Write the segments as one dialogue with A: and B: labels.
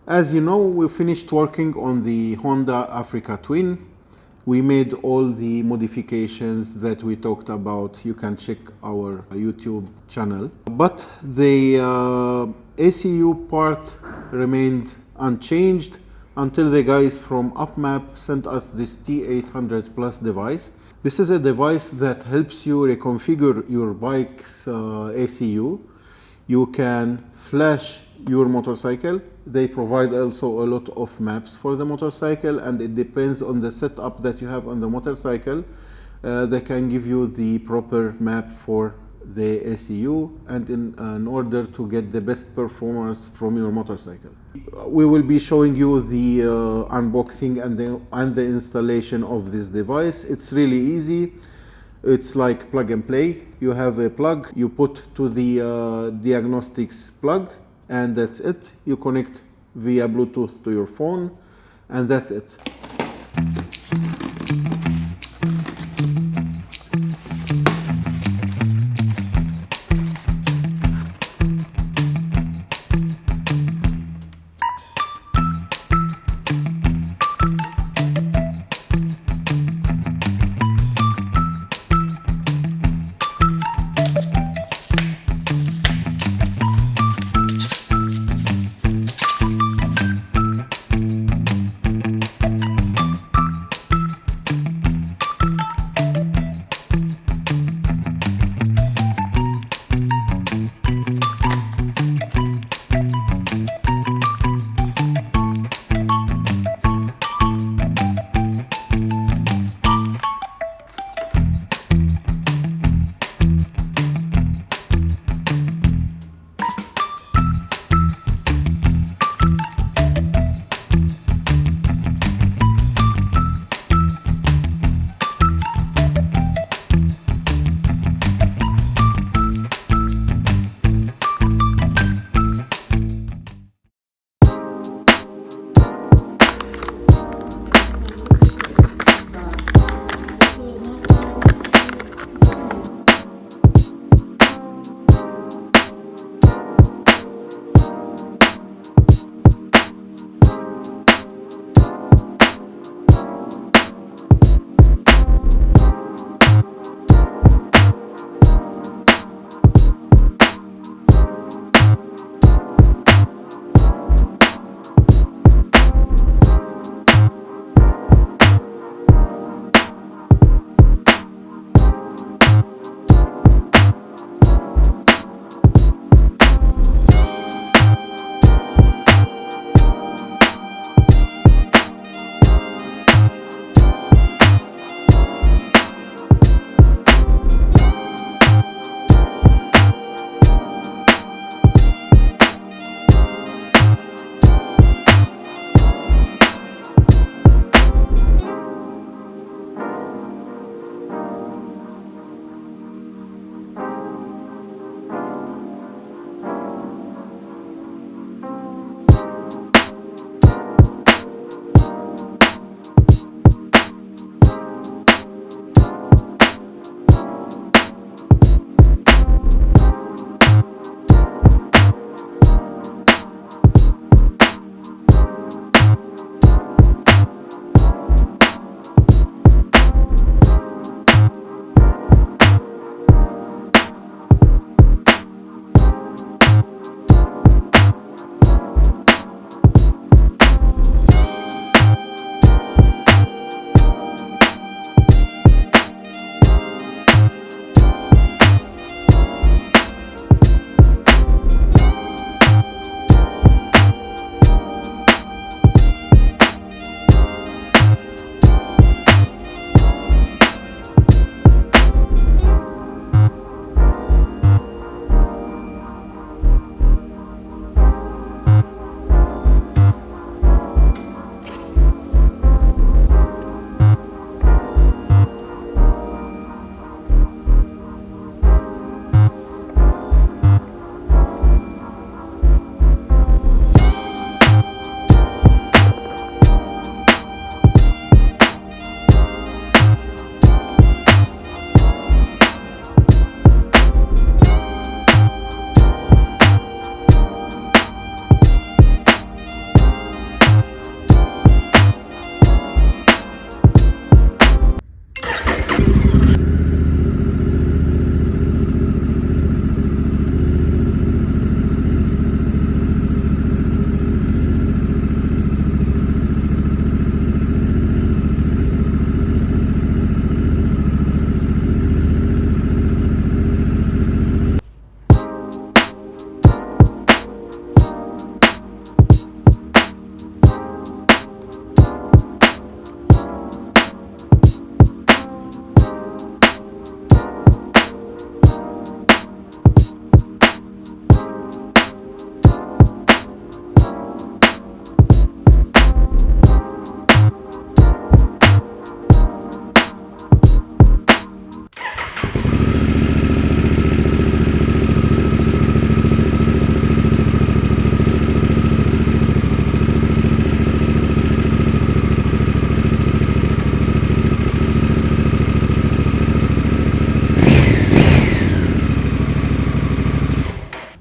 A: As you know, we finished working on the Honda Africa Twin. We made all the modifications that we talked about. You can check our YouTube channel. But the ECU part remained unchanged until the guys from UPMAP sent us this T800 Plus device. This is a device that helps you reconfigure your bike's ECU. You can flash your motorcycle. They provide also a lot of maps for the motorcycle, and it depends on the setup that you have on the motorcycle. They can give you the proper map for the ECU and in order to get the best performance from your motorcycle. We will be showing you the unboxing and the installation of this device. It's really easy. It's like plug and play. You have a plug, you put to the diagnostics plug, and that's it. You connect via Bluetooth to your phone, and that's it.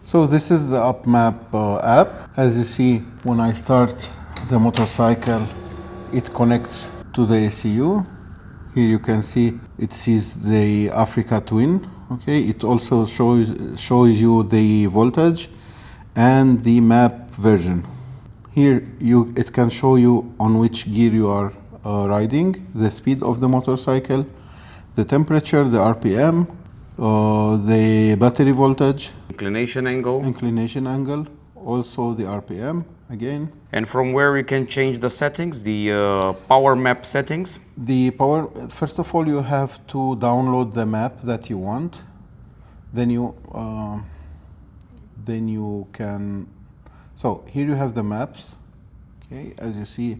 A: So this is the UPMAP app. As you see, when I start the motorcycle, it connects to the ECU. Here you can see it sees the Africa Twin. Okay, it also shows you the voltage and the map version. Here it can show you on which gear you are riding, the speed of the motorcycle, the temperature, the RPM, the battery voltage,
B: inclination angle,
A: also the RPM again.
B: And from where you can change the settings, the power map settings?
A: The power, first of all, you have to download the map that you want. Then you can. So here you have the maps. Okay, as you see,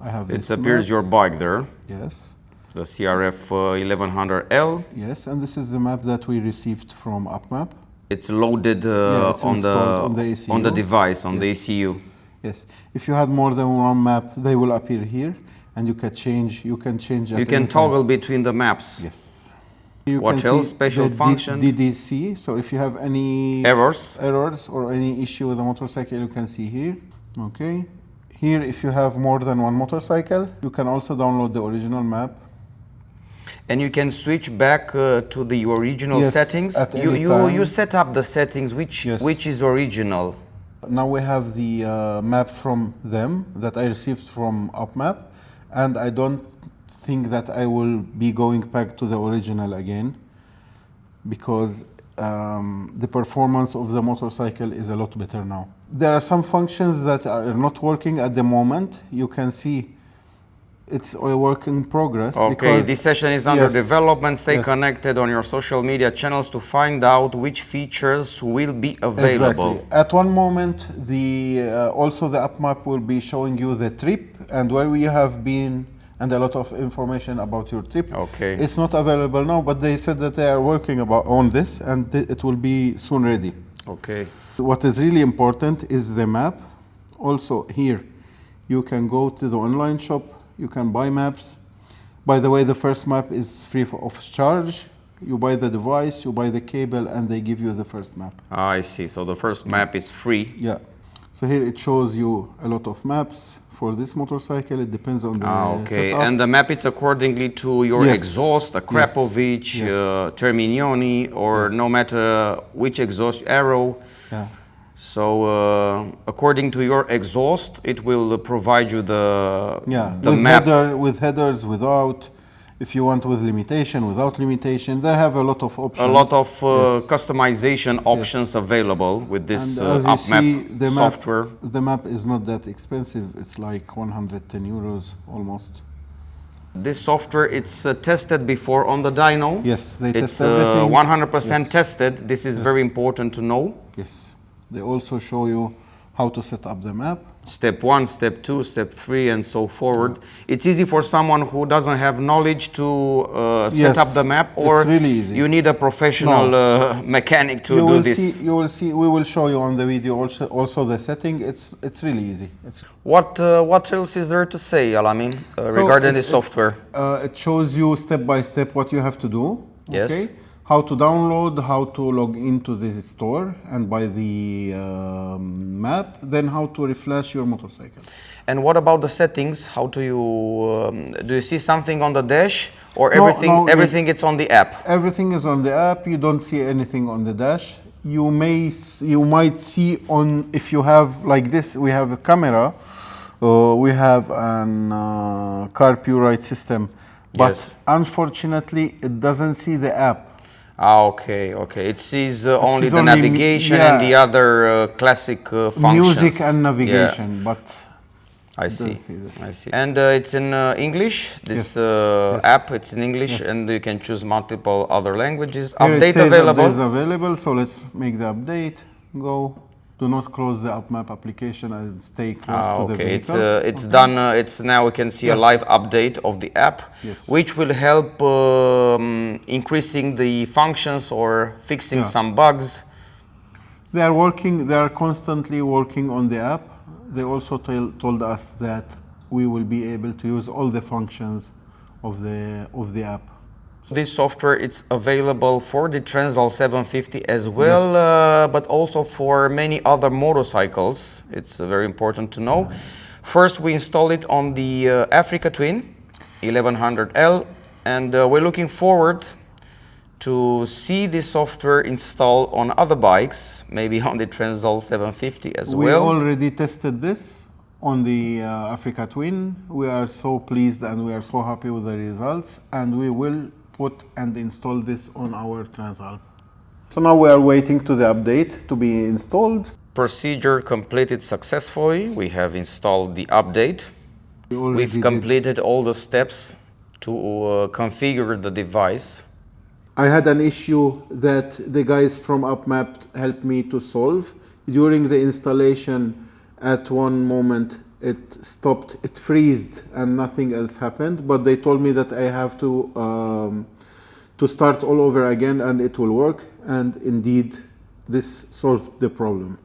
A: I have this.
B: It appears your bike there.
A: Yes.
B: The CRF1100L.
A: Yes, and this is the map that we received from UPMAP.
B: It's loaded
A: it's
B: on the device, on the ECU.
A: Yes. If you had more than one map, they will appear here, and you can change. You can
B: toggle between the maps.
A: Yes.
B: What else? Special function.
A: DDC. So if you have any
B: errors
A: or any issue with the motorcycle, you can see here. Okay. Here, if you have more than one motorcycle, you can also download the original map.
B: And you can switch back to the original settings. You set up the settings. Which is original?
A: Now we have the map from them that I received from UPMAP, and I don't think that I will be going back to the original again, because the performance of the motorcycle is a lot better now. There are some functions that are not working at the moment. You can see it's a work in progress.
B: Okay, this session is under development. Stay connected on your social media channels to find out which features will be available.
A: Exactly. At one moment, also the UPMAP will be showing you the trip and where we have been and a lot of information about your trip.
B: Okay.
A: It's not available now, but they said that they are working on this and it will be soon ready.
B: Okay.
A: What is really important is the map. Also here, you can go to the online shop. You can buy maps. By the way, the first map is free of charge. You buy the device, you buy the cable, and they give you the first map.
B: I see. So the first map is free.
A: Yeah. So here it shows you a lot of maps for this motorcycle. It depends on the setup.
B: And the map is accordingly to your exhaust, a Krapovich, Terminioni, or no matter which exhaust arrow.
A: Yeah.
B: So according to your exhaust, it will provide you the map.
A: With headers, without. If you want with limitation, without limitation, they have a lot of options.
B: A lot of customization options available with this UPMAP software.
A: The map is not that expensive. It's like 110 euros almost.
B: This software, it's tested before on the dyno.
A: Yes, they test everything.
B: It's 100% tested. This is very important to know.
A: Yes. They also show you how to set up the map.
B: Step 1, step 2, step 3, and so forward. It's easy for someone who doesn't have knowledge to set up the map, or
A: it's really easy.
B: You need a professional mechanic to do this.
A: You will see. We will show you on the video also the setting. It's really easy.
B: What else is there to say, Alamin, regarding this software?
A: It shows you step by step what you have to do.
B: Yes.
A: Okay? How to download, how to log into the store and buy the map, then how to reflash your motorcycle.
B: And what about the settings? How do you see something on the dash, or everything it's on the app?
A: Everything is on the app. You don't see anything on the dash. You might see on, if you have like this, we have a camera, we have an car purite system, but unfortunately it doesn't see the app.
B: Okay. It sees only the navigation and the other classic functions.
A: Music and navigation, but
B: I see. And it's in English. This app, it's in English, and you can choose multiple other languages. Update available.
A: Update is available. So let's make the update. Go. Do not close the UPMAP application and stay close to the vehicle.
B: It's done. Now we can see a live update of the app, which will help increasing the functions or fixing some bugs.
A: They are working. They are constantly working on the app. They also told us that we will be able to use all the functions of the app.
B: This software, it's available for the Throttle 750 as well, but also for many other motorcycles. It's very important to know. First, we install it on the Africa Twin 1100L, and we're looking forward to see this software installed on other bikes, maybe on the Throttle 750 as well.
A: We already tested this on the Africa Twin. We are so pleased and we are so happy with the results, and we will put and install this on our Transalp. So now we are waiting to the update to be installed.
B: Procedure completed successfully. We have installed the update. We've completed all the steps to configure the device.
A: I had an issue that the guys from UPMAP helped me to solve. During the installation, at one moment it stopped, it freezed and nothing else happened, but they told me that I have to start all over again and it will work, and indeed this solved the problem.